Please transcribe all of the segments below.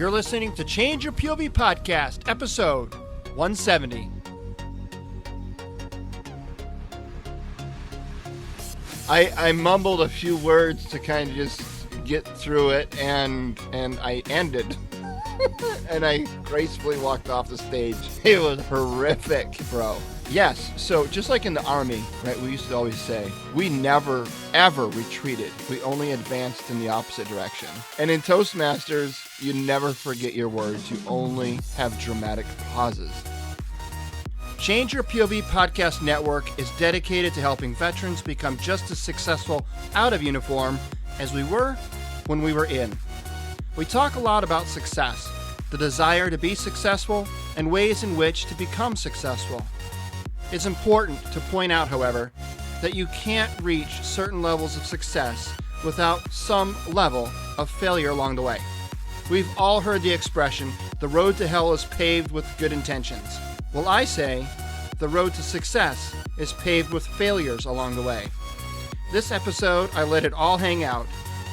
You're listening to Change Your POV Podcast, episode 170. I mumbled a few words to kind of just get through it, and I ended. And I gracefully walked off the stage. It was horrific, bro. Yes, so just like in the Army, right, we used to always say, we never, ever retreated. We only advanced in the opposite direction. And in Toastmasters, you never forget your words. You only have dramatic pauses. Change Your POV Podcast Network is dedicated to helping veterans become just as successful out of uniform as we were when we were in. We talk a lot about success, the desire to be successful, and ways in which to become successful. It's important to point out, however, that you can't reach certain levels of success without some level of failure along the way. We've all heard the expression, the road to hell is paved with good intentions. Well, I say, the road to success is paved with failures along the way. This episode, I let it all hang out.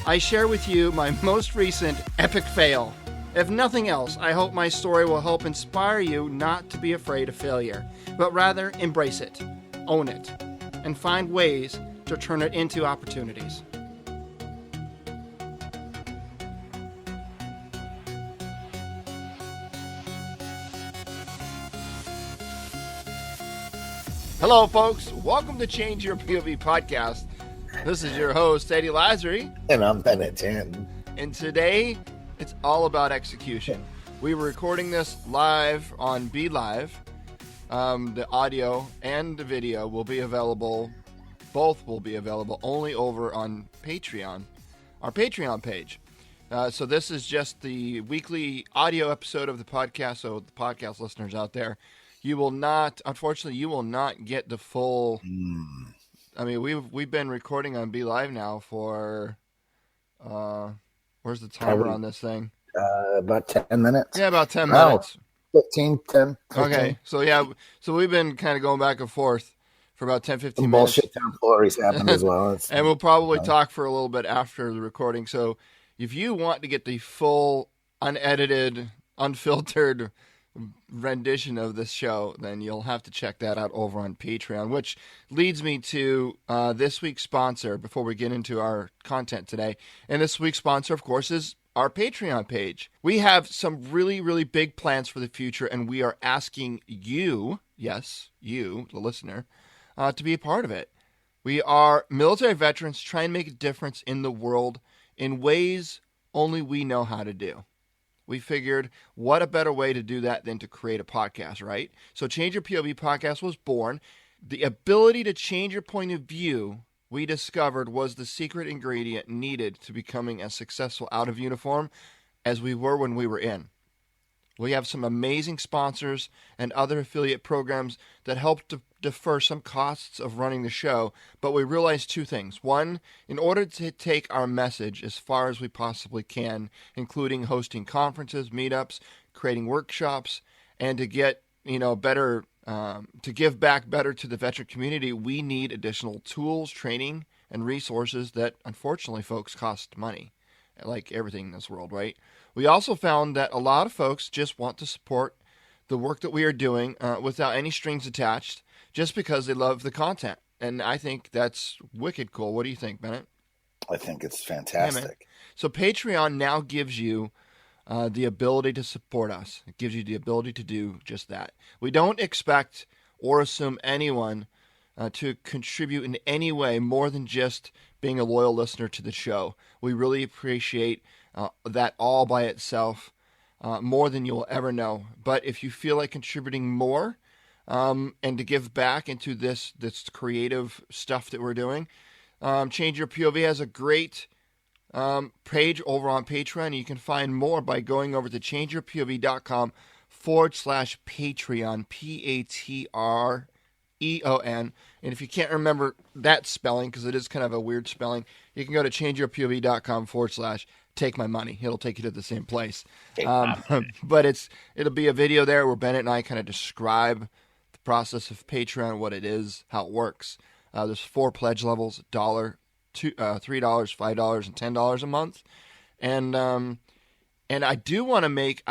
I share with you my most recent epic fail. If nothing else, I hope my story will help inspire you not to be afraid of failure, but rather embrace it, own it, and find ways to turn it into opportunities. Hello, folks. Welcome to Change Your POV Podcast. This is your host, Eddie Lazary. And I'm Bennett Tan. And today, it's all about execution. We were recording this live on Be Live. The audio and the video will be available. Both will be available only over on Patreon, our Patreon page. So this is just the weekly audio episode of the podcast. So the podcast listeners out there, you will not get the full. I mean, we've been recording on Be Live now for. Where's the timer on this thing? About 10 minutes. Yeah, about 10 minutes. 15. Okay, so we've been kind of going back and forth for about 10, 15 Some minutes. bullshit temporaries happened as well. And we'll probably talk for a little bit after the recording. So if you want to get the full, unedited, unfiltered rendition of this show, then you'll have to check that out over on Patreon, which leads me to this week's sponsor before we get into our content today. And this week's sponsor, of course, is our Patreon page. We have some really, really big plans for the future, and we are asking you, yes, you, the listener, to be a part of it. We are military veterans trying to make a difference in the world in ways only we know how to do. We figured, what a better way to do that than to create a podcast, right? So Change Your POV Podcast was born. The ability to change your point of view, we discovered, was the secret ingredient needed to becoming as successful out of uniform as we were when we were in. We have some amazing sponsors and other affiliate programs that help to defer some costs of running the show, but we realized two things. One, in order to take our message as far as we possibly can, including hosting conferences, meetups, creating workshops, and to get better, to give back better to the veteran community, we need additional tools, training, and resources that, unfortunately, folks, cost money, like everything in this world, right? We also found that a lot of folks just want to support the work that we are doing without any strings attached, just because they love the content. And I think that's wicked cool. What do you think, Bennett? I think it's fantastic. Yeah, so Patreon now gives you the ability to support us. It gives you the ability to do just that. We don't expect or assume anyone to contribute in any way more than just being a loyal listener to the show. We really appreciate that all by itself, more than you'll ever know. But if you feel like contributing more, and to give back into this creative stuff that we're doing, Change Your POV has a great page over on Patreon. You can find more by going over to changeyourpov.com/Patreon, Patreon. And if you can't remember that spelling, because it is kind of a weird spelling, you can go to changeyourpov.com/take my money. It'll take you to the same place. But it'll be a video there where Bennett and I kind of describe the process of Patreon, what it is, how it works. There's 4 pledge levels: $1, $3, $5, and $10 a month. And And I do want to make.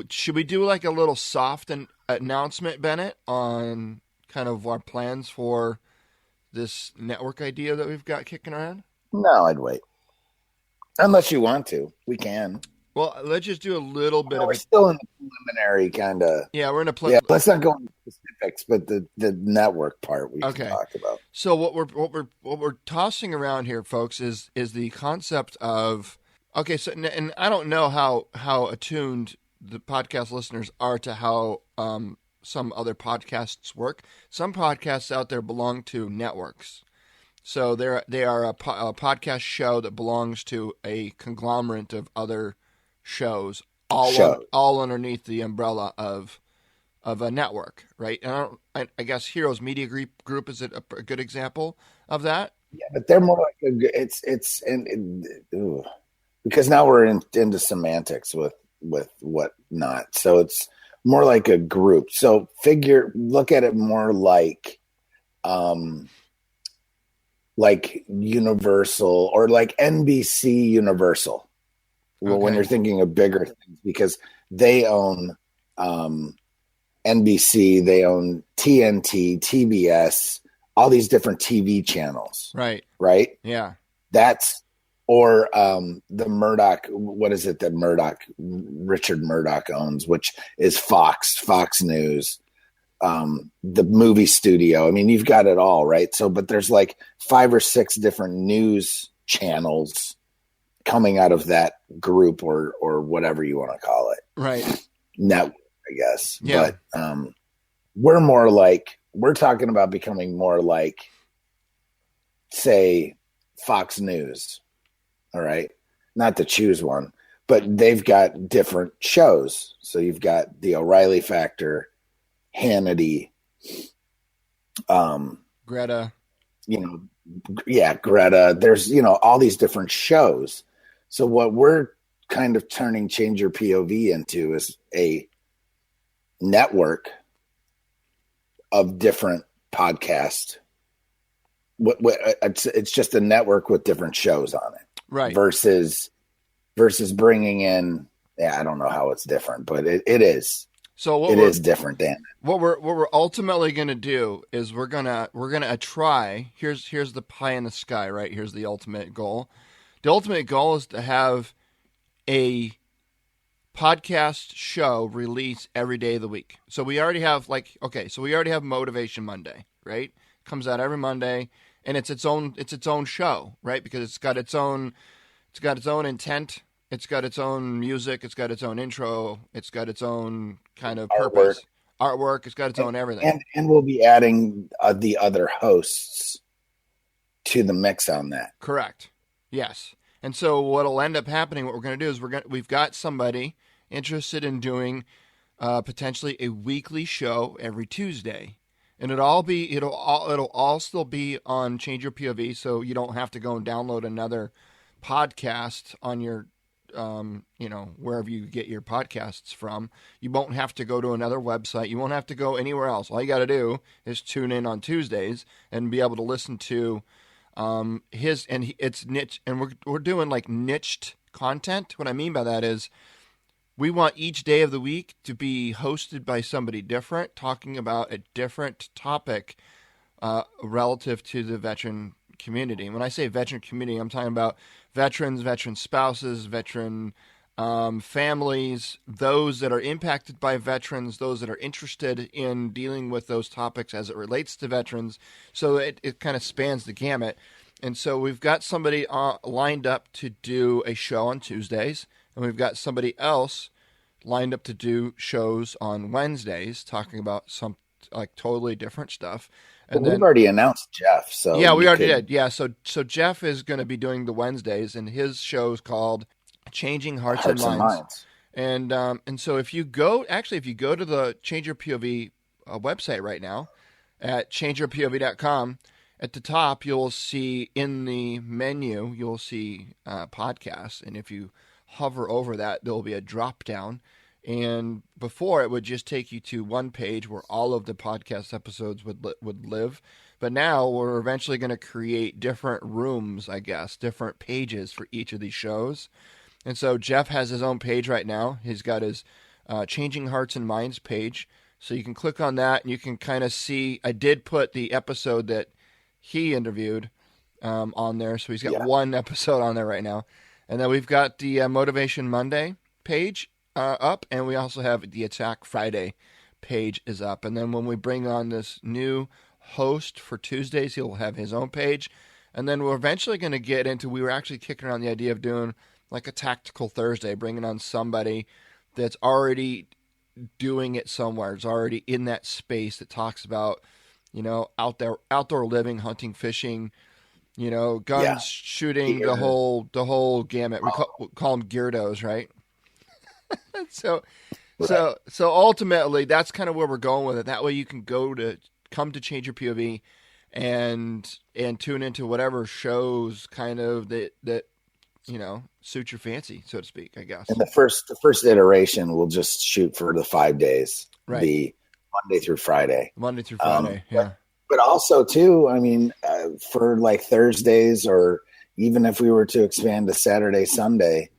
Should we do like a little soft announcement, Bennett, on kind of our plans for this network idea that we've got kicking around? No, I'd wait. Unless you want to, we can. Well, let's just do a little bit of We're it. still in the preliminary kind of. Yeah, we're in a Yeah, let's not go into specifics, but the network part we can talk about. So what we're tossing around here, folks, is the concept of So and I don't know how attuned the podcast listeners are to how some other podcasts work. Some podcasts out there belong to networks. So they are a podcast show that belongs to a conglomerate of other shows, all underneath the umbrella of a network, right? And I guess Heroes Media Group is a good example of that. Yeah, but they're more like because now we're into semantics with what not. So it's more like a group. So look at it more like Universal or like NBC Universal. Well, when you're thinking of bigger things, because they own NBC, they own TNT, TBS, all these different TV channels. Right? Yeah. That's or the Murdoch, what is it that Richard Murdoch owns, which is Fox News, the movie studio. I mean, you've got it all, right? So, but there's like 5 or 6 different news channels coming out of that group or whatever you want to call it. Right. Network, I guess. Yeah. But we're talking about becoming more like, say, Fox News. All right. Not to choose one, but they've got different shows. So you've got the O'Reilly Factor, Hannity, Greta. Greta. There's, all these different shows. So what we're kind of turning Change Your POV into is a network of different podcasts. It's just a network with different shows on it. Right. Versus bringing in, I don't know how it's different, but it is. So it is different, Dan. What we're ultimately going to do is we're gonna try. Here's the pie in the sky, right? Here's the ultimate goal. The ultimate goal is to have a podcast show release every day of the week. So we already have Motivation Monday, right? Comes out every Monday, and it's its own show, right? Because it's got its own intent, it's got its own music, it's got its own intro, it's got its own kind of purpose, artwork, it's got its own everything. And we'll be adding the other hosts to the mix on that. Correct. Yes. And so what'll end up happening, what we're going to do is we've got somebody interested in doing potentially a weekly show every Tuesday. And it'll all still be on Change Your POV, so you don't have to go and download another podcast on your wherever you get your podcasts from. You won't have to go to another website. You won't have to go anywhere else. All you got to do is tune in on Tuesdays and be able to listen to it's niche, and we're doing like niched content. What I mean by that is we want each day of the week to be hosted by somebody different, talking about a different topic relative to the veteran community. And when I say veteran community, I'm talking about veterans, veteran spouses, veteran families, those that are impacted by veterans, those that are interested in dealing with those topics as it relates to veterans. So it kind of spans the gamut. And so we've got somebody lined up to do a show on Tuesdays, and we've got somebody else lined up to do shows on Wednesdays talking about some like totally different stuff. And we've already announced Jeff. So yeah, we already did. Yeah, so Jeff is going to be doing the Wednesdays, and his show is called Changing Hearts and Minds. And so if you go to the Change Your POV website right now at changeyourpov.com, at the top you'll see in the menu you'll see podcasts, and if you hover over that, there'll be a drop down. And before, it would just take you to one page where all of the podcast episodes would live. But now we're eventually going to create different rooms, I guess, different pages for each of these shows. And so Jeff has his own page right now. He's got his Changing Hearts and Minds page. So you can click on that and you can kind of see. I did put the episode that he interviewed on there. So he's got one episode on there right now. And then we've got the Motivation Monday page up. And we also have the Attack Friday page is up. And then when we bring on this new host for Tuesdays, he'll have his own page. And then we're eventually going to get into, we were actually kicking around the idea of doing like a Tactical Thursday, bringing on somebody that's already doing it somewhere. It's already in that space that talks about, outdoor living, hunting, fishing, guns, shooting, the whole gamut. We call them Geardos, right? So ultimately, that's kind of where we're going with it. That way, you can come to Change Your POV and tune into whatever shows kind of that suit your fancy, so to speak, I guess. And the first iteration will just shoot for the 5 days, right? The Monday through Friday. Yeah. But also too, I mean, for like Thursdays, or even if we were to expand to Saturday, Sunday,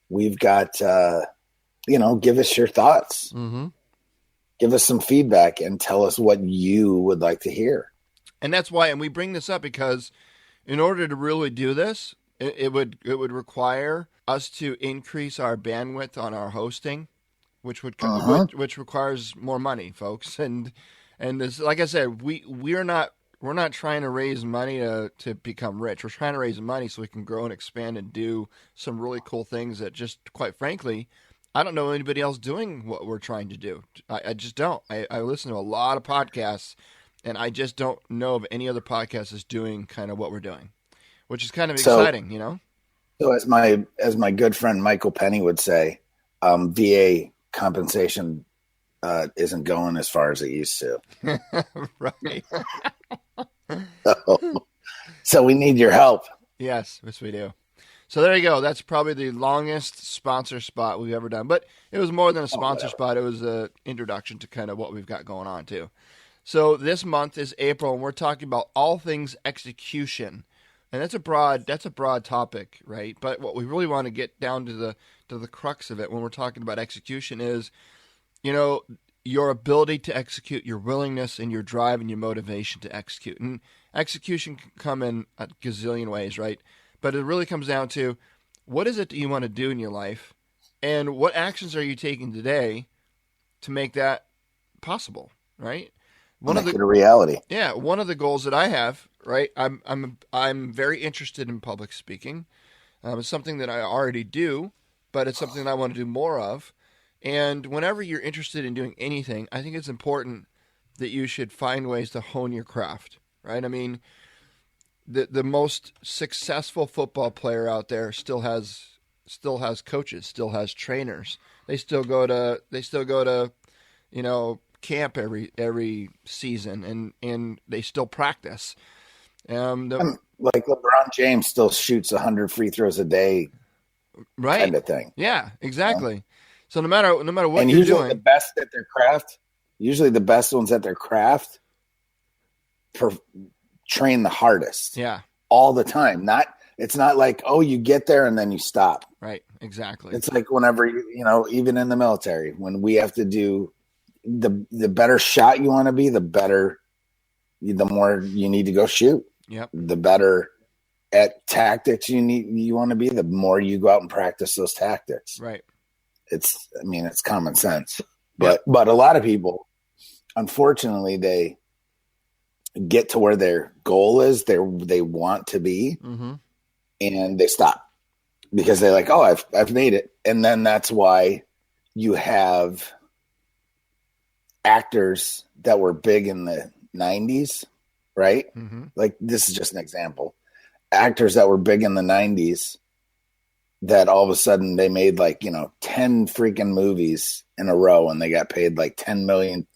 we've got, give us your thoughts. Mm-hmm. Give us some feedback and tell us what you would like to hear. And that's why, and we bring this up because in order to really do this, it would require us to increase our bandwidth on our hosting, which requires more money, folks. And this, like I said, we're not trying to raise money to become rich. We're trying to raise money so we can grow and expand and do some really cool things that, just quite frankly, I don't know anybody else doing what we're trying to do. I just don't. I listen to a lot of podcasts, and I just don't know of any other podcast that's doing kind of what we're doing, which is kind of exciting, So as my good friend Michael Penny would say, VA compensation isn't going as far as it used to. Right. So we need your help. Yes, we do. So there you go. That's probably the longest sponsor spot we've ever done. But it was more than a sponsor spot. It was an introduction to kind of what we've got going on, too. So this month is April, and we're talking about all things execution. And that's a broad topic, right? But what we really want to get down to the crux of it when we're talking about execution is, your ability to execute, your willingness and your drive and your motivation to execute. And execution can come in a gazillion ways, right? But it really comes down to, what is it that you want to do in your life, and what actions are you taking today to make that possible, right? Make it a reality. Yeah, one of the goals that I have, right? I'm very interested in public speaking. It's something that I already do, but it's something that I want to do more of. And whenever you're interested in doing anything, I think it's important that you should find ways to hone your craft, right? I mean, the most successful football player out there still has coaches, still has trainers. They still go to camp every season, and they still practice. Like LeBron James still shoots 100 free throws a day, right? Kind of thing. Yeah, exactly. So no matter what and you're doing, the best at their craft, usually the best ones at their craft, train the hardest. Yeah, all the time. It's not like, oh, you get there and then you stop. Right. Exactly. It's like whenever even in the military, when we have to do the better shot you want to be, the more you need to go shoot. Yep. The better at tactics you want to be, the more you go out and practice those tactics. Right. It's common sense. But a lot of people, unfortunately, they get to where their goal is, they want to be, mm-hmm. and they stop because they're like, oh, I've made it. And then that's why you have actors that were big in the 90s, right? Mm-hmm. Like, this is just an example. Actors that were big in the 90s that all of a sudden they made 10 freaking movies in a row, and they got paid like $10 million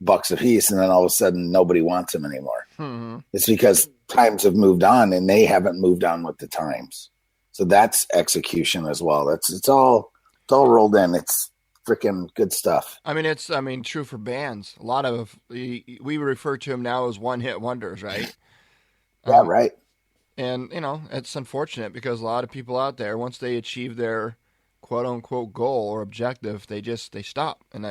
bucks a piece, and then all of a sudden nobody wants them anymore. Mm-hmm. It's because times have moved on and they haven't moved on with the times. So that's execution as well. It's all rolled in. It's freaking good stuff. I mean, it's true for bands. A lot of we refer to them now as one-hit wonders, right? Yeah, right. And it's unfortunate because a lot of people out there, once they achieve their quote unquote goal or objective, they stop, and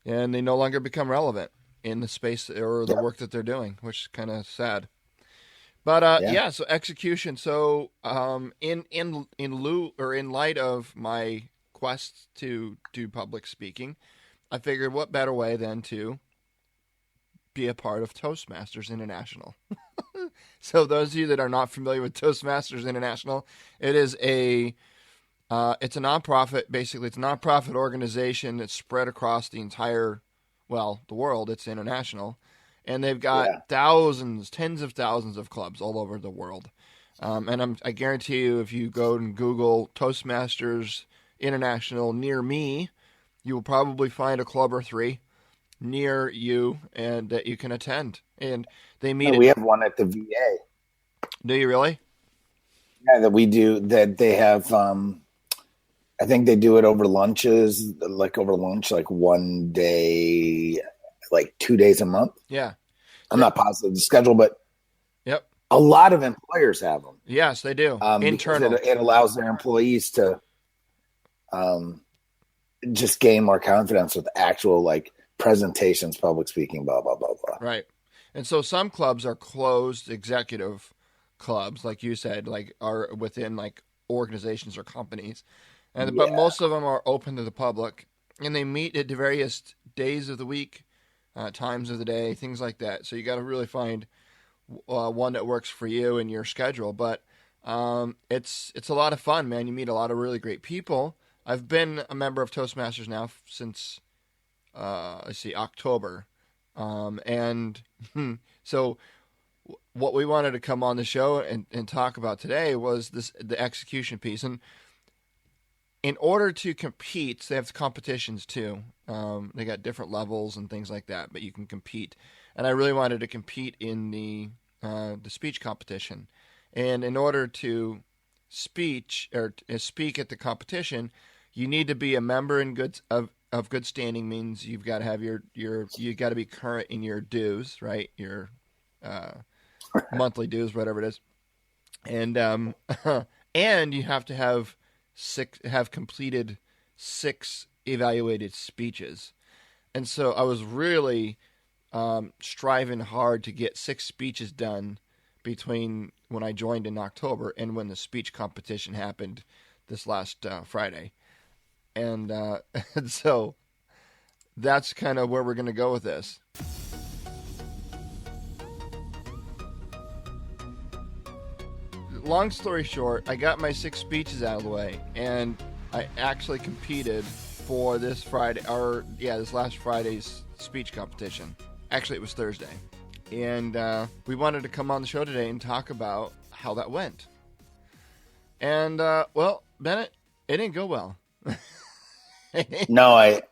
they no longer become relevant in the space or the work that they're doing, which is kind of sad. But so execution. So in light of my quest to do public speaking, I figured what better way than to be a part of Toastmasters International. So those of you that are not familiar with Toastmasters International, it's a nonprofit. Basically, it's a nonprofit organization that's spread across the world. It's international. And they've got thousands, tens of thousands of clubs all over the world. And I guarantee you, if you go and Google Toastmasters International near me, you will probably find a club or three near you and that you can attend. And they meet. We have one at the VA. Do you really? Yeah, that we do. That they have. I think they do it over lunches, like one day, like 2 days a month. Yeah. I'm not positive the schedule, but yep, a lot of employers have them. Yes, they do. Internal. It allows their employees to just gain more confidence with actual like presentations, public speaking, blah, blah, blah, blah. Right. And so some clubs are closed executive clubs, like you said, like are within like organizations or companies. But most of them are open to the public, and they meet at various days of the week, times of the day, things like that. So you got to really find one that works for you and your schedule. But it's a lot of fun, man. You meet a lot of really great people. I've been a member of Toastmasters now since October, and so what we wanted to come on the show and talk about today was the execution piece. And in order to compete, they have competitions too. They got different levels and things like that, but you can compete. And I really wanted to compete in the speech competition. And in order to speak at the competition, you need to be a member of good standing. Means you've got to have you got to be current in your dues, right? Your monthly dues, whatever it is, and and you have to have completed 6 evaluated speeches. And so I was really striving hard to get 6 speeches done between when I joined in October and when the speech competition happened this last Friday. And so that's kind of where we're going to go with this. Long story short, I got my 6 speeches out of the way, and I actually competed for this last Friday's speech competition. Actually, it was Thursday. And we wanted to come on the show today and talk about how that went. And, Bennett, it didn't go well. No, it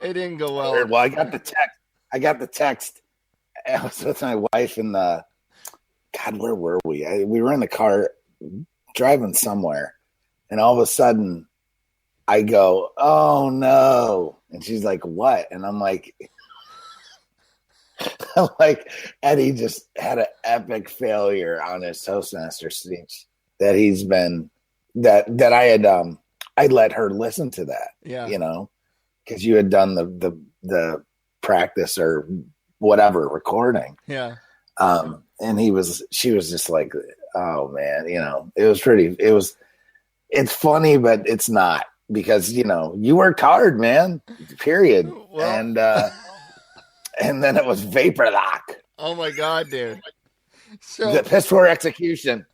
didn't go well. Well, I got the text. I was with my wife in the... God, where were we? We were in the car driving somewhere, and all of a sudden I go, "Oh no." And she's like, "What?" And I'm like, Eddie just had an epic failure on his Toastmaster speech that he's been, that I had, I let her listen to that, because you had done the practice or whatever recording. Yeah. And she was just like, oh man, it's funny, but it's not, because, you worked hard, man, period. Well, and then it was vapor lock. Oh my God, dude. So the piss poor execution.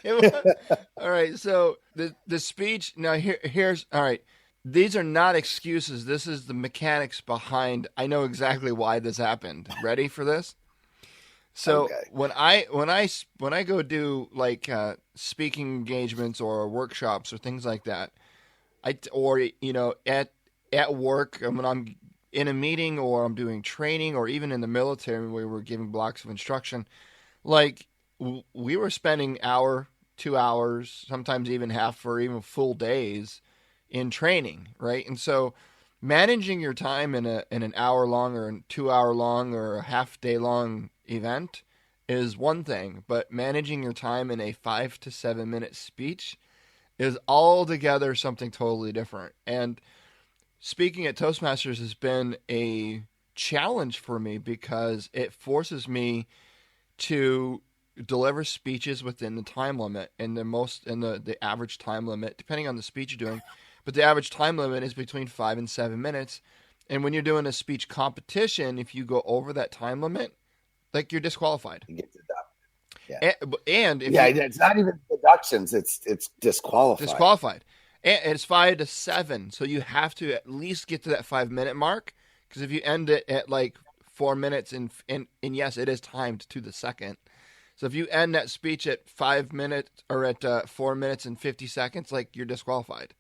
All right. So the speech now here's, all right. These are not excuses. This is the mechanics behind. I know exactly why this happened. Ready for this? So okay. when I go do like speaking engagements or workshops or things like that, at work, when I'm in a meeting or I'm doing training, or even in the military where we're giving blocks of instruction, like we were spending hour, 2 hours, sometimes even half or even full days in training, right? And so managing your time in an hour long or a 2 hour long or a half day long event is one thing, but managing your time in a 5 to 7 minute speech is altogether something totally different. And speaking at Toastmasters has been a challenge for me because it forces me to deliver speeches within the time limit and the average time limit, depending on the speech you're doing. But the average time limit is between 5 and 7 minutes. And when you're doing a speech competition, if you go over that time limit, like, you're disqualified. You get deducted. Yeah. And if it's not even deductions; it's disqualified. Disqualified. And it's 5 to 7, so you have to at least get to that 5-minute mark. Because if you end it at like 4 minutes, and yes, it is timed to the second. So if you end that speech at 5 minutes or at 4 minutes and 50 seconds, like, you're disqualified.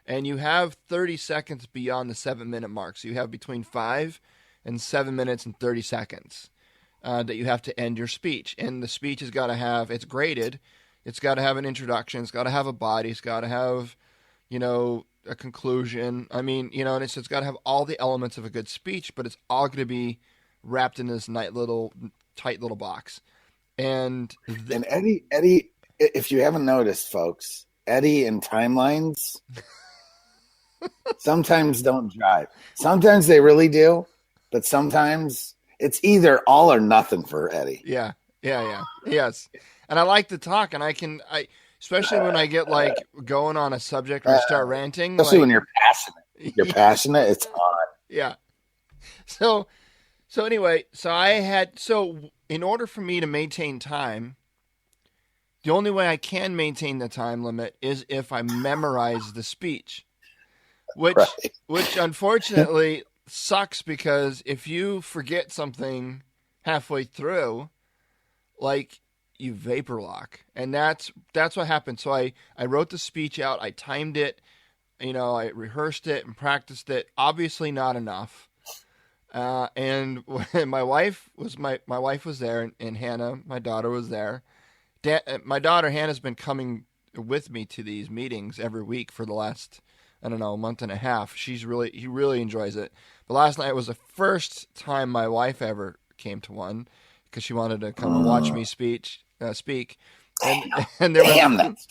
And you have 30 seconds beyond the 7-minute mark. So you have between 5 and 7 minutes and 30 seconds that you have to end your speech. And the speech has got to have, it's graded. It's got to have an introduction. It's got to have a body. It's got to have, a conclusion. I mean, and it's got to have all the elements of a good speech, but it's all going to be wrapped in this tight little box. And Eddie, if you haven't noticed, folks, Eddie and timelines sometimes don't jive. Sometimes they really do, but sometimes it's either all or nothing for Eddie. Yeah. Yes. And I like to talk, and I especially when I get like going on a subject or I start ranting. Especially when you're passionate. You're passionate, it's on. Yeah. So anyway, in order for me to maintain time, the only way I can maintain the time limit is if I memorize the speech, which unfortunately sucks, because if you forget something halfway through, like, you vapor lock, and that's what happened. So I wrote the speech out, I timed it, I rehearsed it and practiced it. Obviously not enough. And when my wife was there, and Hannah, my daughter, was there. My daughter Hannah's been coming with me to these meetings every week for the last, month and a half. He really enjoys it. But last night was the first time my wife ever came to one, because she wanted to come and watch me speak. And there that's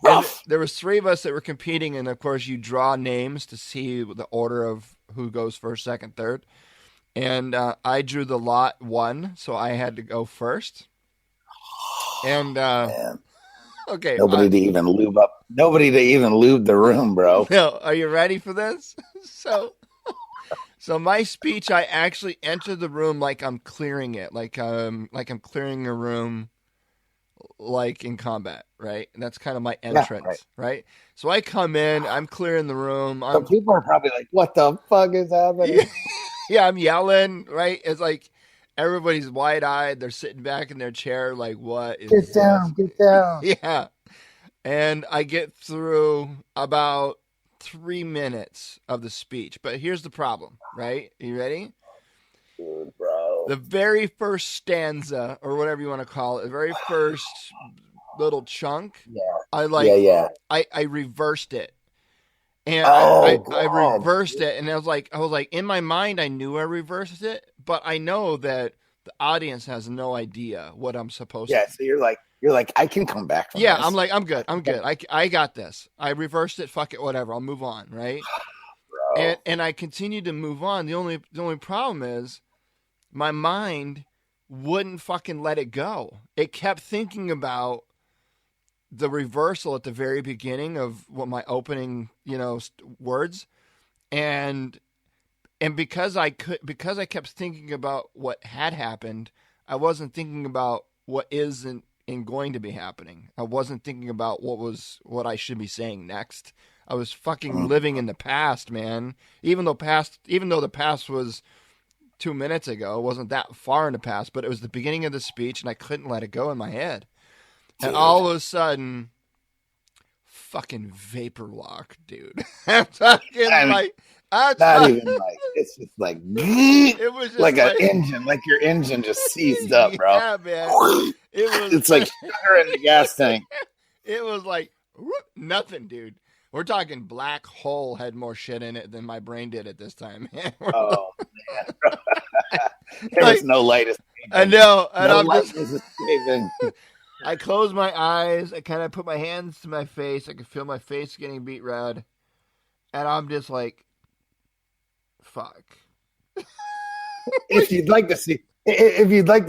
tough. There was 3 of us that were competing, and of course you draw names to see the order of who goes first, second, third. And I drew the lot 1, so I had to go first. And okay, nobody to even lube up. Nobody to even lube the room, bro. No, are you ready for this? So my speech, I actually enter the room like I'm clearing it, like I'm clearing a room, like in combat, right? And that's kind of my entrance, yeah, right? So I come in, I'm clearing the room. So people are probably like, "What the fuck is happening?" Yeah, I'm yelling, right? It's like everybody's wide-eyed. They're sitting back in their chair, like, "What is Get down. Yeah, and I get through about 3 minutes of the speech, but here's the problem, right? Are you ready? Dude, bro. The very first stanza, or whatever you want to call it, the very first little chunk, I reversed it. And I reversed it, and I was like, in my mind, I knew I reversed it, but I know that the audience has no idea what I'm supposed to. Yeah, so you're like, I can come back from this. I'm like, I'm good. I got this. I reversed it. Fuck it, whatever. I'll move on, right? Bro. And I continued to move on. The only problem is my mind wouldn't fucking let it go. It kept thinking about the reversal at the very beginning of what my opening, words, and because I kept thinking about what had happened, I wasn't thinking about what isn't going to be happening. I wasn't thinking about what I should be saying next. I was fucking living in the past, man. Even though the past was 2 minutes ago, it wasn't that far in the past, but it was the beginning of the speech, and I couldn't let it go in my head. And all of a sudden, fucking vapor lock, dude. I'm talking it's just like it was just like an engine, like your engine just seized up, bro. Yeah, man. It's like sugar in the gas tank. It was like nothing, dude. We're talking black hole had more shit in it than my brain did at this time. Oh man. There was no light escaping. I know. And no light was escaping. I closed my eyes. I kind of put my hands to my face. I could feel my face getting beat red. And I'm just like, fuck. If you'd like to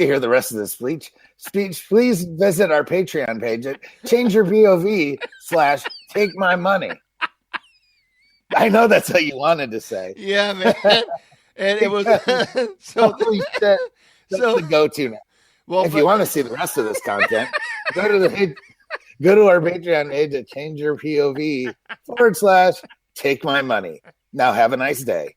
hear the rest of this speech, please visit our Patreon page at changeyourpov/take my money. I know that's what you wanted to say. Yeah, man. And it was so holy shit. That's the go-to now. Well, if you want to see the rest of this content, go to our Patreon page at changeyourpov/take my money. Now have a nice day.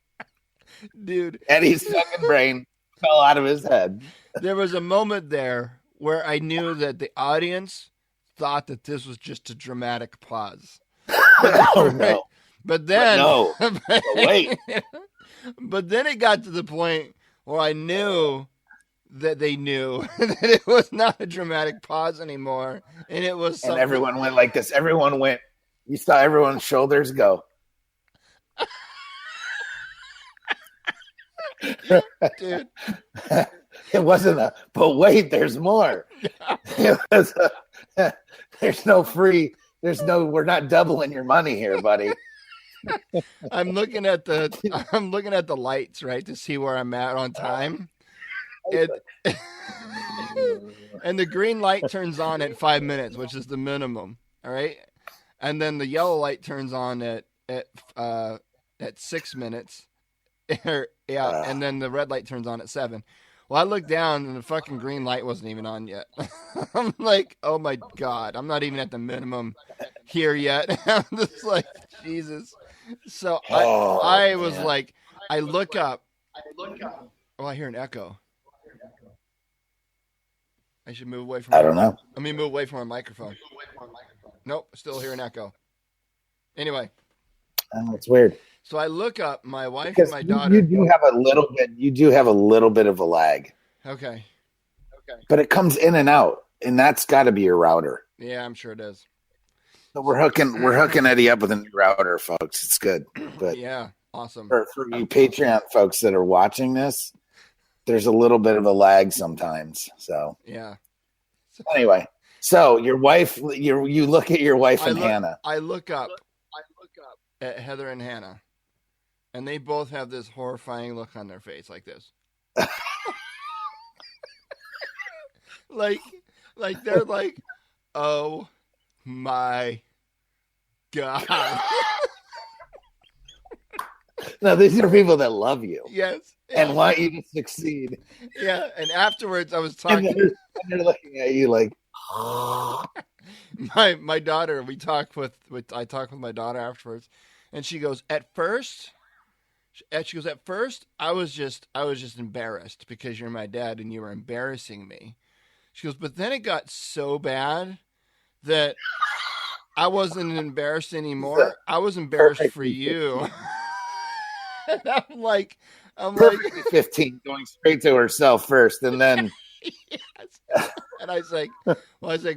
Dude. Eddie's fucking brain fell out of his head. There was a moment there where I knew that the audience thought that this was just a dramatic pause. Oh, no. But then, wait. But then it got to the point where I knew that they knew that it was not a dramatic pause anymore, and it was. And everyone went like this. Everyone went. You saw everyone's shoulders go. Dude. It wasn't but wait, there's more. It was we're not doubling your money here, buddy. I'm looking at the lights, right, to see where I'm at on time. And the green light turns on at 5 minutes, which is the minimum. All right. And then the yellow light turns on at 6 minutes. And then the red light turns on at 7. Well, I looked down and the fucking green light wasn't even on yet. I'm like, oh my God, I'm not even at the minimum here yet. I'm just like, Jesus. So I was like, I look up. Oh, I hear an echo. I should move away from. I don't know. Let me move away from my microphone. Nope, still hear an echo. Anyway. It's weird. So I look up my wife and my daughter. You do have a little bit of a lag. Okay. But it comes in and out, and that's got to be your router. Yeah, I'm sure it is. So we're hooking Eddie up with a new router, folks. It's good. But yeah, awesome. For you Patreon folks that are watching this, there's a little bit of a lag sometimes. So yeah. Anyway, so your wife, you look at your wife and Hannah. I look up at Heather and Hannah, and they both have this horrifying look on their face, like this. like they're like, oh my God. No, these are people that love you. Yes. And want you to succeed. Yeah. And afterwards I was talking. And they're looking at you like, my daughter, I talked with my daughter afterwards, and she goes, at first I was just embarrassed because you're my dad and you were embarrassing me. She goes, but then it got so bad that I wasn't embarrassed anymore. I was embarrassed for you. And I'm like 15 going straight to herself first, and then yes. And I was like,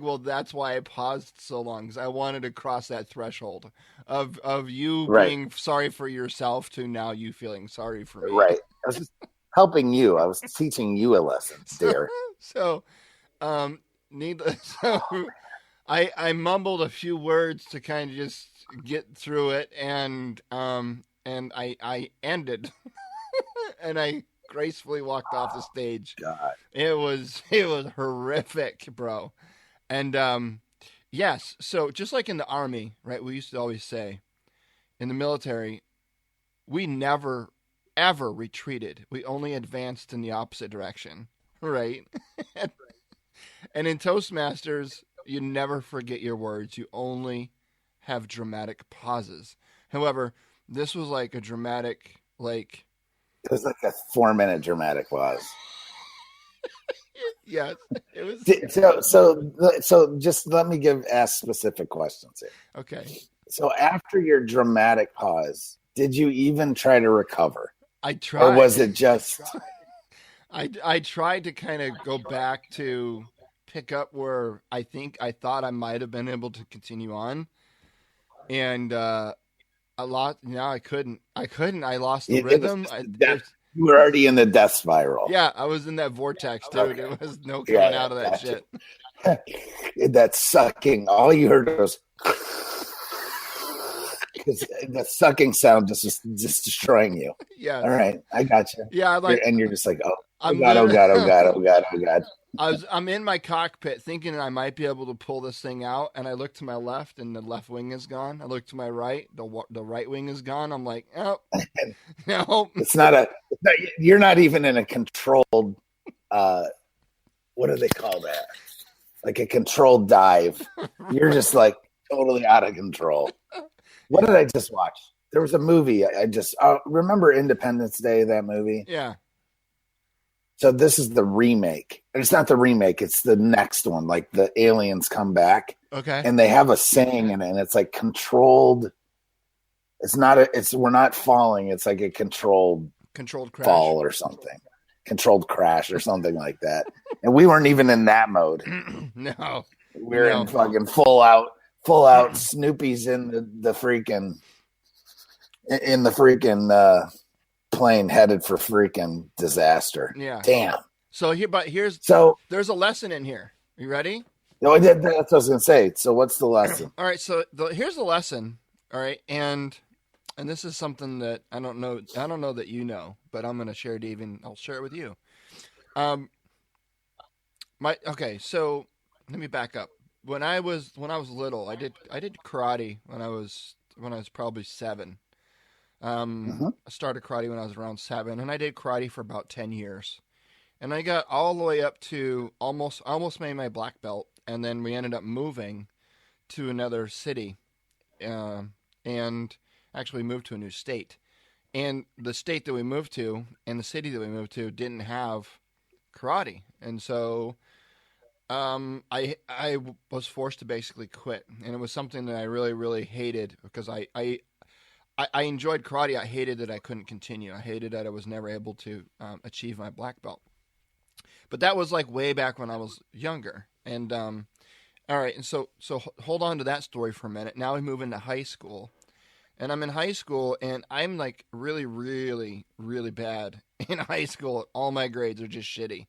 well, that's why I paused so long, because I wanted to cross that threshold of you being sorry for yourself to now you feeling sorry for me. Right. I was just helping you. I was teaching you a lesson, dear. So I mumbled a few words to kind of just get through it, and I ended, and I gracefully walked off the stage. God. It was horrific, bro. And yes, so just like in the Army, right? We used to always say, in the military, we never ever retreated. We only advanced in the opposite direction, right? And in Toastmasters, you never forget your words. You only have dramatic pauses. However, this was like a dramatic, like... It was like a 4-minute dramatic pause. Yes, it was. So just let me ask specific questions here. Okay. So after your dramatic pause, did you even try to recover? I tried. Or was it just... I tried to kind of go back to pick up where I thought I might have been able to continue on. And a lot. No, I couldn't. I lost the rhythm. You were already in the death spiral. Yeah, I was in that vortex, dude. Okay. It was no coming out of that shit. That sucking, all you heard was because the sucking sound just destroying you. Yeah. All right, I got you. Yeah, And you're just like, oh I'm God, oh God, oh God, oh God, oh God. I'm in my cockpit thinking I might be able to pull this thing out, and I look to my left, and the left wing is gone. I look to my right, the right wing is gone. I'm like, oh, no. It's not you're not even in a controlled, what do they call that? Like a controlled dive. You're just like totally out of control. What did I just watch? There was a movie. I just remember Independence Day, that movie. Yeah. So this is the remake. And it's not the remake. It's the next one. Like the aliens come back. Okay. And they have a saying in it. And it's like controlled. We're not falling. It's like a controlled crash. Fall or something. Controlled crash or something like that. And we weren't even in that mode. No. We were in fucking full out Snoopy's in the freaking plane headed for freaking disaster. Yeah. Damn. So there's a lesson in here. You ready? No, that's what I was gonna say. So what's the lesson? All right. So here's the lesson. All right, and this is something that I don't know that you know, but I'm gonna share it. I'll share it with you. So let me back up. When I was little, I did karate when I was probably 7. I started karate when I was around 7, and I did karate for about 10 years. And I got all the way up to almost made my black belt, and then we ended up moving to another city, and actually moved to a new state. And the state that we moved to and the city that we moved to didn't have karate, and so I was forced to basically quit, and it was something that I really, really hated because I enjoyed karate. I hated that I couldn't continue. I hated that I was never able to achieve my black belt. But that was like way back when I was younger. And all right, and so hold on to that story for a minute. Now we move into high school, and I'm in high school, and I'm like really, really, really bad in high school. All my grades are just shitty.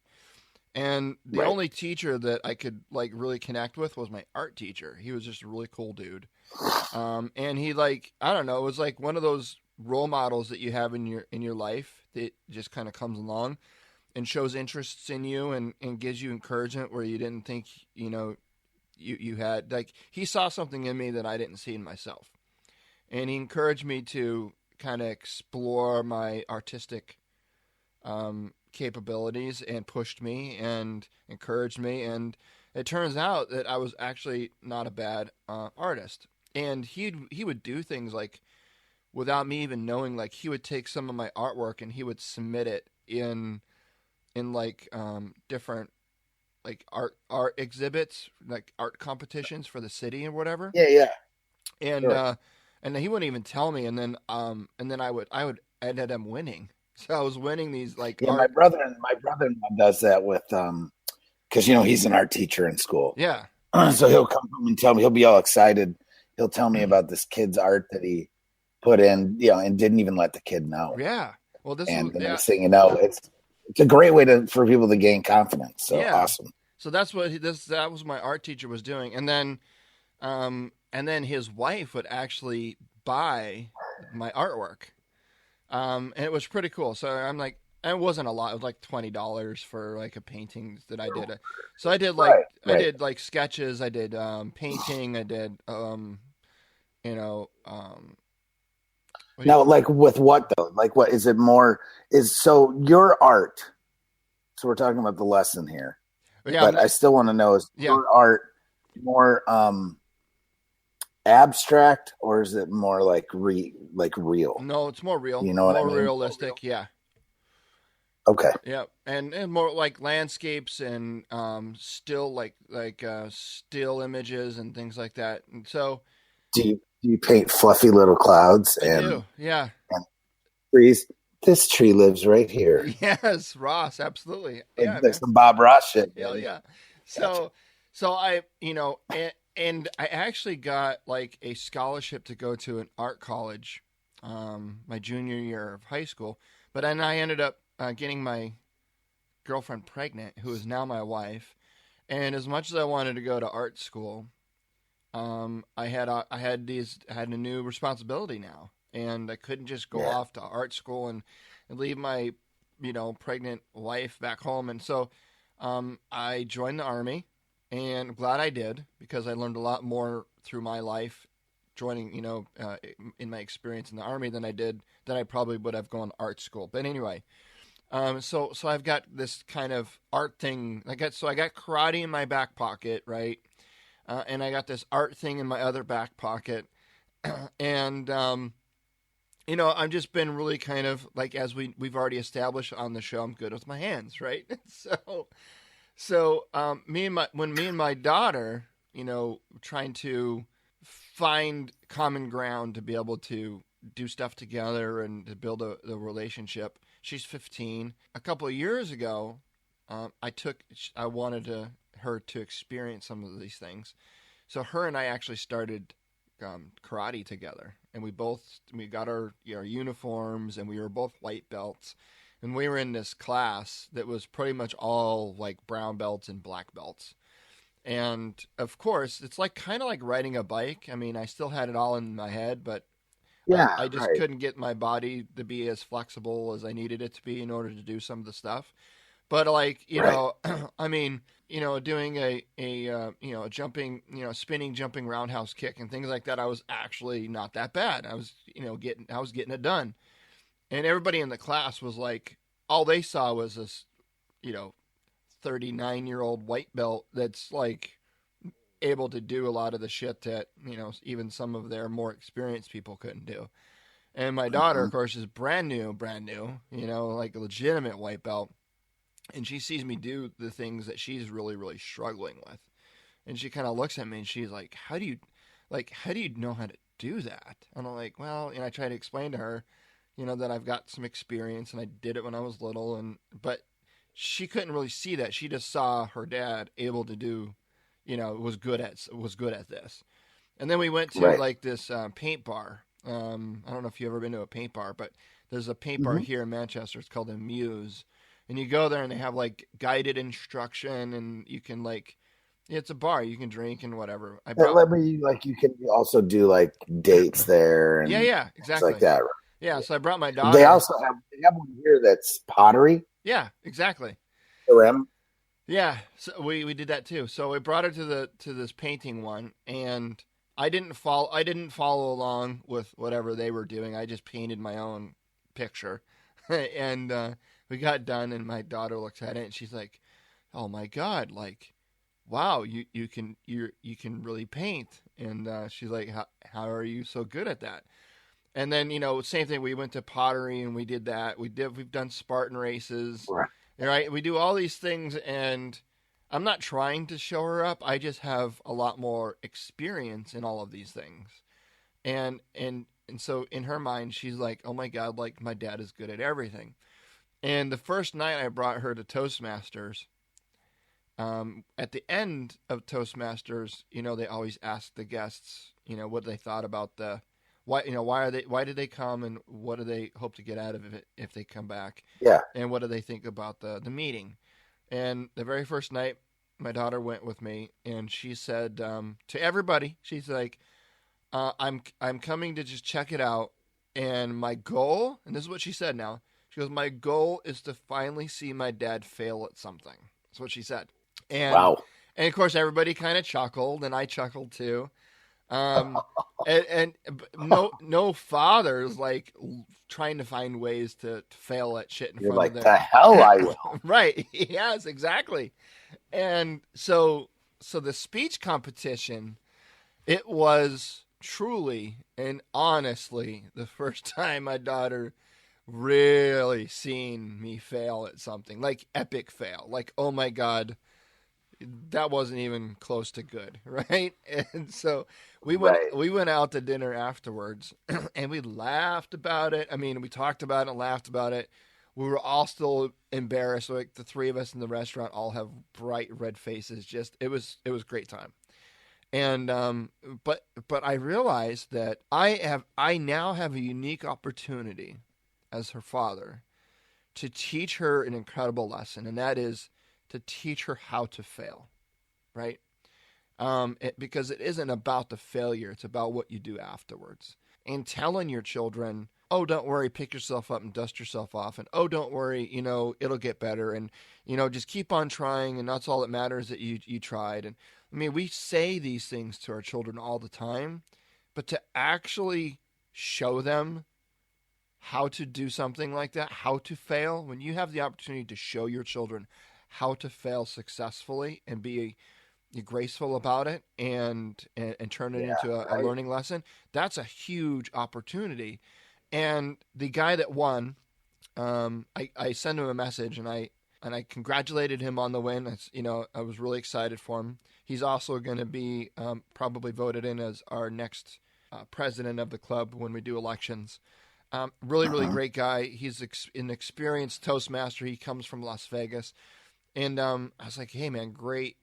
And the only teacher that I could like really connect with was my art teacher. He was just a really cool dude. And he I don't know, it was like one of those role models that you have in your life that just kind of comes along and shows interests in you and gives you encouragement where you didn't think, you had. Like, he saw something in me that I didn't see in myself. And he encouraged me to kind of explore my artistic capabilities and pushed me and encouraged me, and it turns out that I was actually not a bad artist. And he would do things like without me even knowing. Like, he would take some of my artwork and he would submit it in like different like art exhibits, like art competitions for the city or whatever. Yeah. And sure. And he wouldn't even tell me, and then I would ended up winning. So I was winning these like my brother-in-law does that with because he's an art teacher in school. Yeah. So he'll come home and tell me, he'll be all excited. He'll tell me about this kid's art that he put in, and didn't even let the kid know. Yeah. Well, the next thing you know, it's a great way for people to gain confidence. So awesome. So that's what that was my art teacher was doing, and then his wife would actually buy my artwork. And it was pretty cool. So I'm like, it wasn't a lot. It was like $20 for like a painting that I did. So I did like I did like sketches. I did painting. I did Now, like with what though? Like what is it more? So your art? So we're talking about the lesson here. Yeah, but I still want to know: is your art more abstract, or is it more like real? No, it's more real. You know what I mean? More realistic, yeah. Okay. Yeah, and more like landscapes and still still images and things like that. And so, do you paint fluffy little clouds I do, yeah, and trees? This tree lives right here. Yes, Ross, absolutely. Yeah, like some Bob Ross shit. Hell yeah. So I, and I actually got like a scholarship to go to an art college, my junior year of high school. But then I ended up getting my girlfriend pregnant, who is now my wife. And as much as I wanted to go to art school, I had a new responsibility now, and I couldn't just go off to art school and leave my pregnant wife back home. And so I joined the Army, and I'm glad I did, because I learned a lot more through my life joining, in my experience in the Army than I probably would have gone to art school. But anyway, so I've got this kind of art thing. I got karate in my back pocket, right? And I got this art thing in my other back pocket. And I've just been really kind of like, as we've already established on the show, I'm good with my hands, right? So when me and my daughter, trying to find common ground to be able to do stuff together and to build a relationship. She's 15. A couple of years ago, I wanted her to experience some of these things. So her and I actually started karate together, and we got our uniforms, and we were both white belts, and we were in this class that was pretty much all like brown belts and black belts. And of course, it's like kind of like riding a bike. I mean, I still had it all in my head, but I just couldn't get my body to be as flexible as I needed it to be in order to do some of the stuff. But like, I mean, doing a jumping, spinning, jumping roundhouse kick and things like that, I was actually not that bad. I was getting it done. And everybody in the class was like, all they saw was this, 39-year-old white belt that's like able to do a lot of the shit that, even some of their more experienced people couldn't do. And my daughter, of course, is brand new, like a legitimate white belt. And she sees me do the things that she's really, really struggling with. And she kind of looks at me and she's like, how do you know how to do that? And I'm like, well, I try to explain to her, that I've got some experience and I did it when I was little. But she couldn't really see that. She just saw her dad able to do, was good at this. And then we went to like this paint bar. I don't know if you've ever been to a paint bar, but there's a paint bar here in Manchester. It's called the Muse. And you go there and they have like guided instruction, and you can like, it's a bar, you can drink and whatever. You can also do like dates there. And yeah, exactly. Like that. Yeah, so I brought my daughter. They also have one here that's pottery. Yeah, exactly. Yeah, so we did that too. So we brought her to this painting one, and I didn't follow along with whatever they were doing. I just painted my own picture, and we got done, and my daughter looks at it and she's like, "Oh my God! Like, wow, you can really paint." And she's like, "How are you so good at that?" And then same thing. We went to pottery and we did that. We've done Spartan races, right? We do all these things, and I'm not trying to show her up. I just have a lot more experience in all of these things, and so in her mind, she's like, "Oh my God! Like my dad is good at everything." And the first night I brought her to Toastmasters, at the end of Toastmasters, they always ask the guests, what they thought about why did they come, and what do they hope to get out of it if they come back? Yeah. And what do they think about the meeting? And the very first night, my daughter went with me, and she said to everybody, she's like, I'm coming to just check it out, and my goal, and this is what she said now, she goes, my goal is to finally see my dad fail at something. That's what she said. And, wow. And of course, everybody kind of chuckled, and I chuckled too. And no fathers like trying to find ways to fail at shit in You're front like, of their... the hell I will. Right. Yes, exactly. And so the speech competition, it was truly and honestly the first time my daughter really seen me fail at something, like epic fail, like, oh my God, that wasn't even close to good, right? And so we went out to dinner afterwards, and we laughed about it. I mean, we talked about it and laughed about it. We were all still embarrassed. Like the three of us in the restaurant all have bright red faces. Just it was a great time. And but I realized that I now have a unique opportunity as her father to teach her an incredible lesson, and that is to teach her how to fail. right? Because it isn't about the failure. It's about what you do afterwards. And telling your children, oh, don't worry, pick yourself up and dust yourself off. And, oh, don't worry, it'll get better. And, just keep on trying. And that's all that matters, that you tried. And I mean, we say these things to our children all the time, but to actually show them how to do something like that, how to fail, when you have the opportunity to show your children how to fail successfully and be graceful about it and turn it into a learning lesson, that's a huge opportunity. And the guy that won, I sent him a message and I congratulated him on the win. I was really excited for him. He's also going to be probably voted in as our next president of the club when we do elections. Really great guy. He's an experienced Toastmaster. He comes from Las Vegas. And I was like, hey, man, great,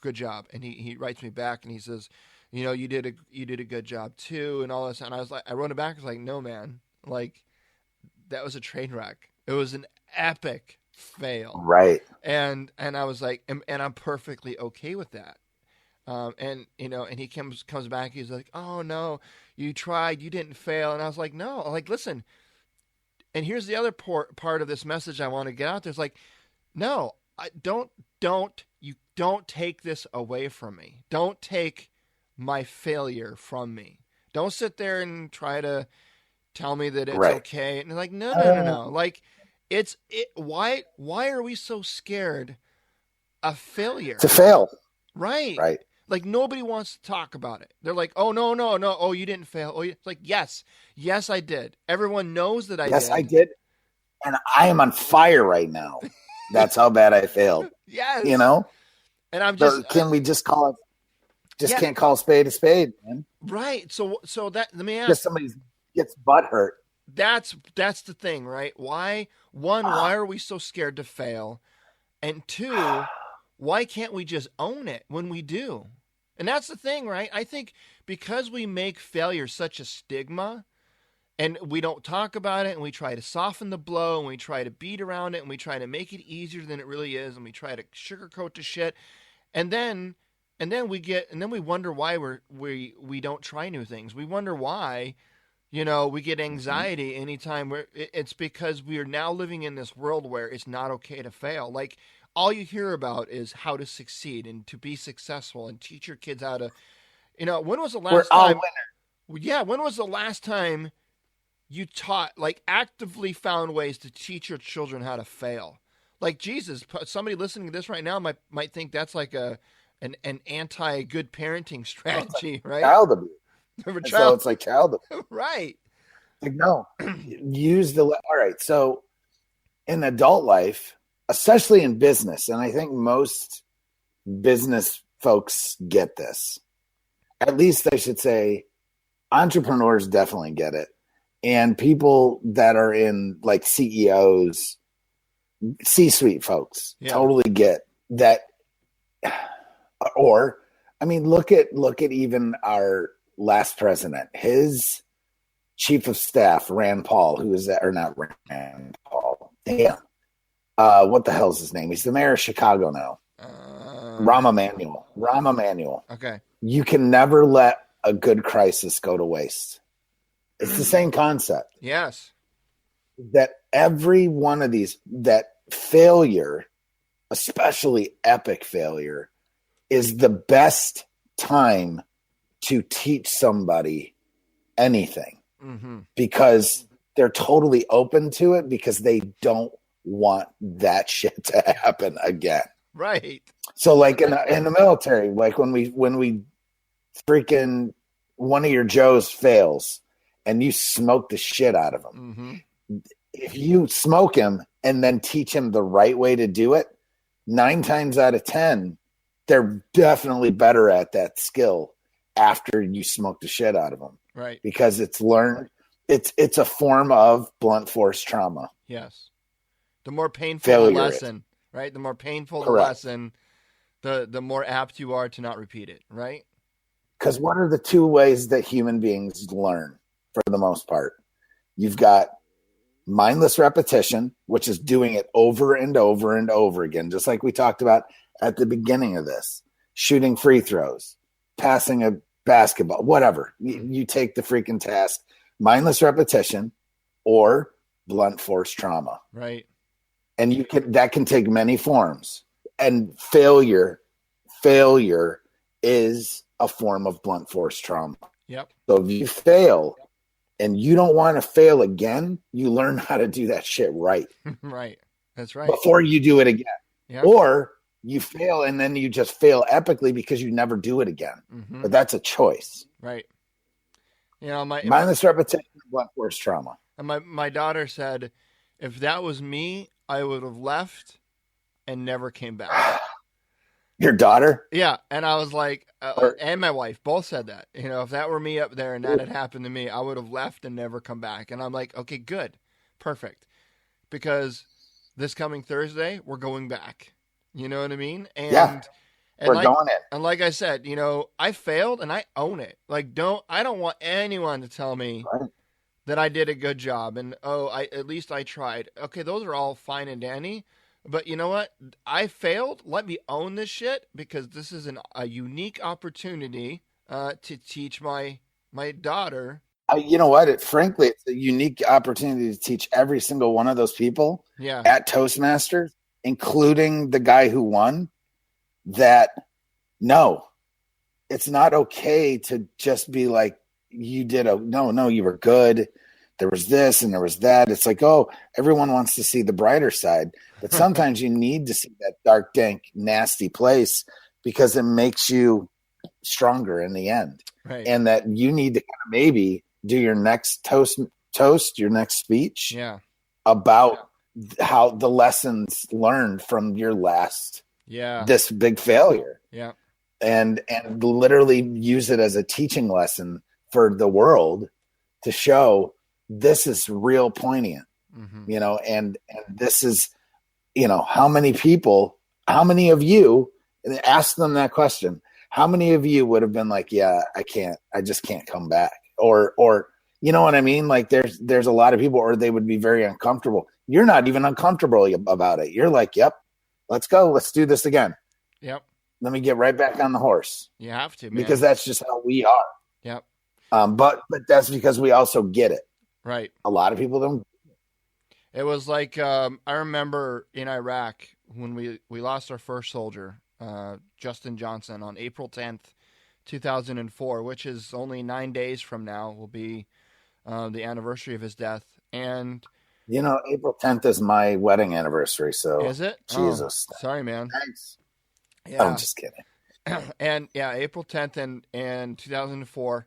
good job. And he writes me back and he says, you did a good job too, and all this. And I wrote it back. I was like, no, man, like that was a train wreck. It was an epic fail. Right. And I was like, and I'm perfectly okay with that. And he comes back. He's like, oh no, you tried, you didn't fail. And I was like, no, like, listen. And here's the other part of this message I want to get out there. It's like, no, you don't take this away from me. Don't take my failure from me. Don't sit there and try to tell me that it's okay. And like, no. Like, why are we so scared of failure? To fail. Right. Right. Like, nobody wants to talk about it. They're like, oh, no. Oh, you didn't fail. Oh, it's like, yes, I did. Everyone knows that I did. Yes, I did. And I am on fire right now. That's how bad I failed. Yes. And I'm just, can we just call it, can't call a spade, man. Right. So that, let me ask. Just somebody gets butt hurt. That's the thing, right? Why are we so scared to fail? And two, why can't we just own it when we do? And that's the thing, right? I think because we make failure such a stigma and we don't talk about it and we try to soften the blow and we try to beat around it and we try to make it easier than it really is and we try to sugarcoat the shit. And then we wonder why we don't try new things. We wonder why, we get anxiety anytime it's because we are now living in this world where it's not okay to fail. Like, all you hear about is how to succeed and to be successful and teach your kids how to, when was the last time? Yeah. When was the last time you actively found ways to teach your children how to fail? Like, Jesus, somebody listening to this right now might think that's like an anti-good parenting strategy, right? Child abuse. So it's like child abuse. Right. Like, no, all right. So in adult life, especially in business, and I think most business folks get this, at least I should say entrepreneurs definitely get it. And people that are in like CEOs, C-suite folks totally get that. Or, I mean, look at even our last president, his chief of staff, Rand Paul, who is that, or not Rand Paul. Damn. What the hell's his name? He's the mayor of Chicago now. Rahm Emanuel. Okay. You can never let a good crisis go to waste. It's the same concept. Yes. That every one of these, that failure, especially epic failure, is the best time to teach somebody anything. Mm-hmm. Because they're totally open to it because they don't want that shit to happen again. Right. So like in the military, like when we freaking one of your Joes fails and you smoke the shit out of him. Mm-hmm. If you smoke him and then teach him the right way to do it, 9 times out of 10, they're definitely better at that skill after you smoke the shit out of them. Right. Because it's learned. It's a form of blunt force trauma. Yes. The more painful the lesson, right? The more painful the lesson, the more apt you are to not repeat it, right? Because what are the 2 ways that human beings learn for the most part? You've got mindless repetition, which is doing it over and over and over again, just like we talked about at the beginning of this. shooting free throws, passing a basketball, whatever. You take the freaking task, mindless repetition or blunt force trauma. Right. And that can take many forms. And failure is a form of blunt force trauma. Yep. So if you fail and you don't want to fail again, you learn how to do that shit right. Right. That's right. Before you do it again. Yep. Or you fail and then you just fail epically because you never do it again. Mm-hmm. But that's a choice. Right. You know, mindless repetition, blunt force trauma. And my daughter said, if that was me, I would have left and never came back. Your daughter? Yeah. And I was like, and my wife both said that. You know, if that were me up there and that had happened to me, I would have left and never come back. And I'm like, okay, good. Perfect. Because this coming Thursday, we're going back. You know what I mean? And, yeah. And we're like, going it. And like I said, you know, I failed and I own it. Like, I don't want anyone to tell me that I did a good job and, at least I tried. Okay, those are all fine and dandy. But you know what? I failed. Let me own this shit because this is a unique opportunity to teach my daughter. You know what? Frankly, it's a unique opportunity to teach every single one of those people at Toastmasters, including the guy who won, that no, it's not okay to just be like, you did no, you were good. There was this and there was that. It's like, oh, everyone wants to see the brighter side. But sometimes you need to see that dark, dank, nasty place because it makes you stronger in the end. Right. And that you need to kind of maybe do your next toast, your next speech about how the lessons learned from your last this big failure. Yeah. And literally use it as a teaching lesson for the world to show this is real poignant, you know, and this is, you know, how many of you, and ask them that question, how many of you would have been like, yeah, I just can't come back, or, you know what I mean? Like there's a lot of people, or they would be very uncomfortable. You're not even uncomfortable about it. You're like, yep, let's go. Let's do this again. Yep. Let me get right back on the horse. You have to, man. Because that's just how we are. Yep. But that's because we also get it. Right. A lot of people don't. It was like, I remember in Iraq when we lost our first soldier, Justin Johnson, on April 10th, 2004, which is only 9 days from now, will be the anniversary of his death. And you know, April 10th is my wedding anniversary. So is it? Jesus. Oh, sorry, man. Thanks. Yeah. I'm just kidding. And yeah, April 10th and 2004,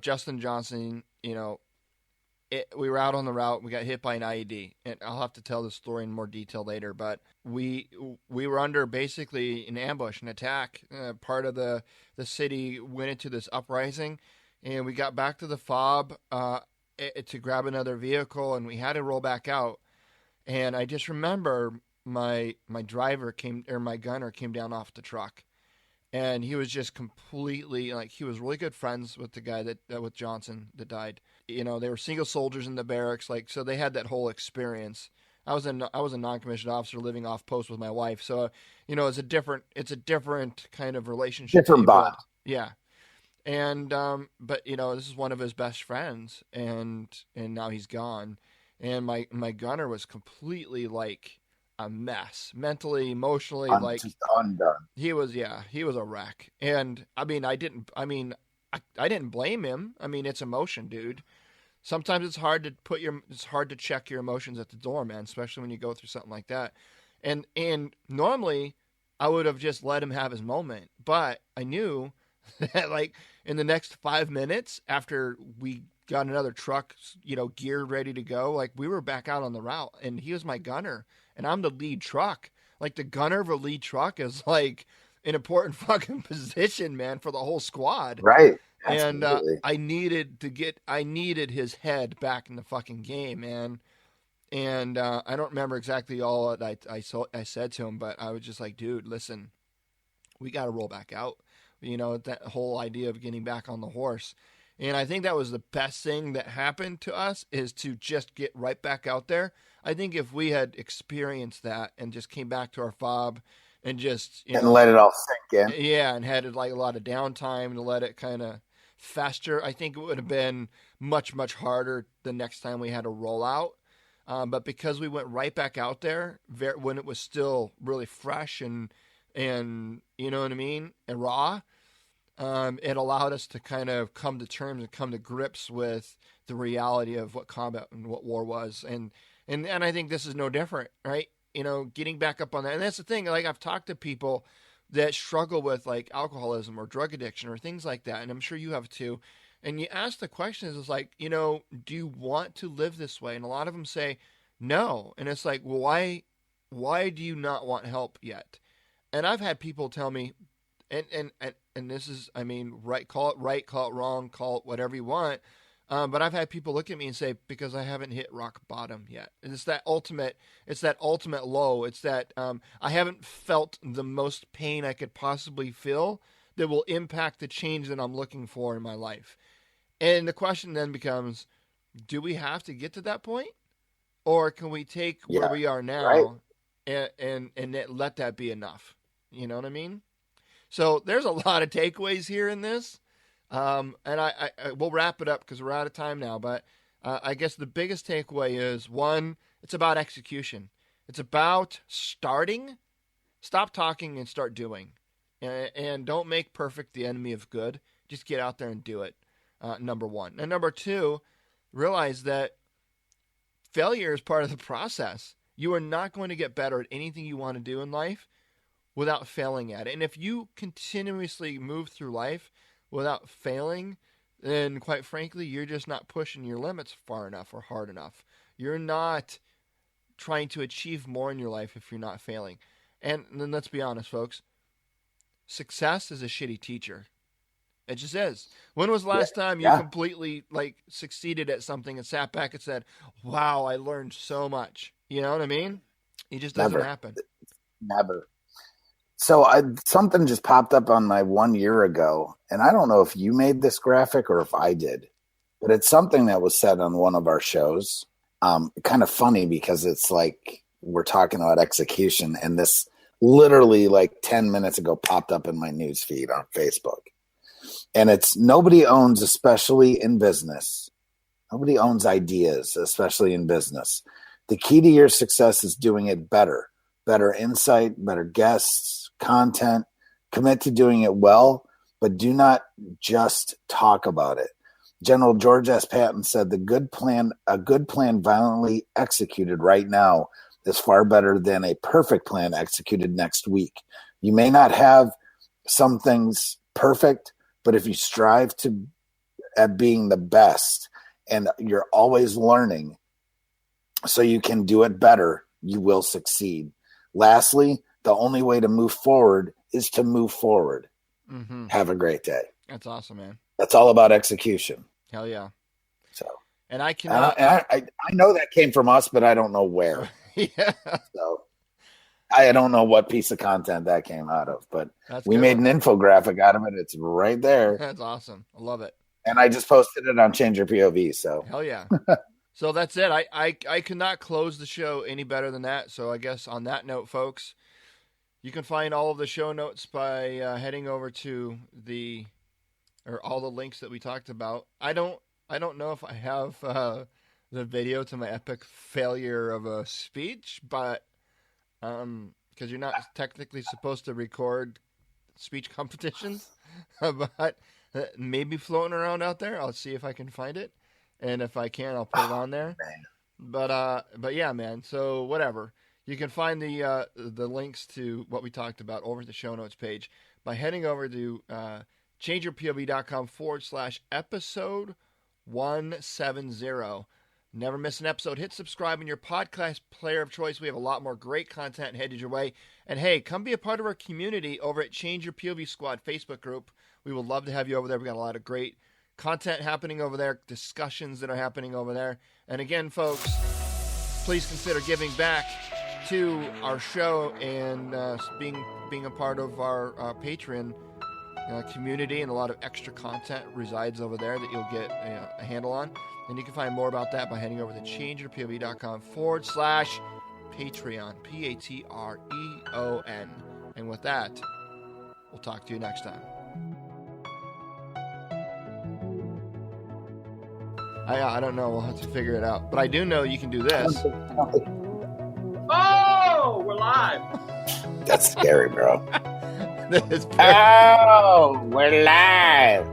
Justin Johnson, you know, we were out on the route. We got hit by an IED, and I'll have to tell the story in more detail later. But we were under basically an ambush, an attack. Part of the city went into this uprising, and we got back to the fob to grab another vehicle, and we had to roll back out. And I just remember my driver my gunner came down off the truck, and he was just completely, like, he was really good friends with the guy with Johnson that died. You know, they were single soldiers in the barracks, like, so they had that whole experience. I was a non-commissioned officer living off post with my wife, so you know, it's a different kind of relationship. Different bond. Yeah. And but you know, this is one of his best friends, and now he's gone. And my gunner was completely like a mess, mentally, emotionally, like just undone. He was a wreck. And I didn't blame him. I mean, it's emotion, dude. Sometimes it's hard to check your emotions at the door, man, especially when you go through something like that. And normally I would have just let him have his moment, but I knew that, like, in the next 5 minutes after we got another truck, you know, geared, ready to go, like, we were back out on the route, and he was my gunner, and I'm the lead truck. Like, the gunner of a lead truck is like an important fucking position, man, for the whole squad. Right. And I needed his head back in the fucking game, man. And I don't remember exactly all that I said to him, but I was just like, dude, listen, we got to roll back out. You know, that whole idea of getting back on the horse. And I think that was the best thing that happened to us, is to just get right back out there. I think if we had experienced that and just came back to our fob and just, and let it all sink in. yeah, and had like a lot of downtime to let it kind of fester. I think it would have been much, much harder the next time we had a rollout. But because we went right back out there when it was still really fresh and you know what I mean, and raw, it allowed us to kind of come to terms and come to grips with the reality of what combat and what war was. And I think this is no different, right? Getting back up on that. And that's the thing. Like, I've talked to people that struggle with like alcoholism or drug addiction or things like that. And I'm sure you have too. And you ask the questions, it's like, do you want to live this way? And a lot of them say no. And it's like, well, why do you not want help yet? And I've had people tell me, and this is, I mean, call it wrong, call it whatever you want. But I've had people look at me and say, because I haven't hit rock bottom yet. And it's that ultimate low. It's that I haven't felt the most pain I could possibly feel that will impact the change that I'm looking for in my life. And the question then becomes, do we have to get to that point? Or can we take where we are now and let that be enough? You know what I mean? So there's a lot of takeaways here in this. And I we'll wrap it up because we're out of time now. But I guess the biggest takeaway is, one, it's about execution. It's about starting. Stop talking and start doing. And don't make perfect the enemy of good. Just get out there and do it. Number one. And number two, realize that failure is part of the process. You are not going to get better at anything you want to do in life without failing at it. And if you continuously move through life without failing, then quite frankly, you're just not pushing your limits far enough or hard enough. You're not trying to achieve more in your life if you're not failing. And then let's be honest, folks. Success is a shitty teacher. It just is. When was the last time you completely succeeded at something and sat back and said, wow, I learned so much? You know what I mean? It just doesn't happen. Never. So something just popped up on my 1 year ago, and I don't know if you made this graphic or if I did, but it's something that was said on one of our shows. Kind of funny because it's like we're talking about execution, and this literally 10 minutes ago popped up in my news feed on Facebook. And it's, nobody owns, especially in business. Nobody owns ideas, especially in business. The key to your success is doing it better. Better insight, better guests, content. Commit to doing it well, but do not just talk about it. General George S. Patton said, a good plan violently executed right now is far better than a perfect plan executed next week. You may not have some things perfect, but if you strive at being the best and you're always learning so you can do it better, you will succeed. Lastly, the only way to move forward is to move forward. Mm-hmm. Have a great day. That's awesome, man. That's all about execution. Hell yeah. So, and I cannot. I know that came from us, but I don't know where. Yeah. So I don't know what piece of content that came out of, but we made an infographic out of it. It's right there. That's awesome. I love it. And I just posted it on Change Your POV. So hell yeah. So that's it. I could not close the show any better than that. So I guess on that note, folks, you can find all of the show notes by heading over to all the links that we talked about. I don't know if I have the video to my epic failure of a speech, but because you're not technically supposed to record speech competitions, but maybe floating around out there. I'll see if I can find it, and if I can, I'll put it on there. But yeah, man. So whatever, you can find the links to what we talked about over at the show notes page by heading over to changeyourpov.com/episode 170. Never miss an episode. Hit subscribe in your podcast player of choice. We have a lot more great content headed your way. And hey, come be a part of our community over at Change Your POV Squad Facebook group. We would love to have you over there. We got a lot of great content happening over there, discussions that are happening over there. And again, folks, please consider giving back to our show and being a part of our Patreon community, and a lot of extra content resides over there that you'll get a handle on. And you can find more about that by heading over to changeyourpov.com/Patreon, Patreon. And with that, we'll talk to you next time. I don't know. We'll have to figure it out. But I do know you can do this. Oh, we're live. That's scary, bro. Oh, we're live.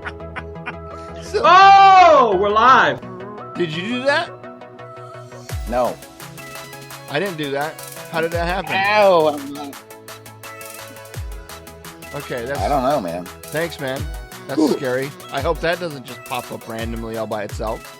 Oh, we're live. Did you do that? No. I didn't do that. How did that happen? Oh, I'm live. Okay, I don't know, man. Thanks, man. That's scary. I hope that doesn't just pop up randomly all by itself.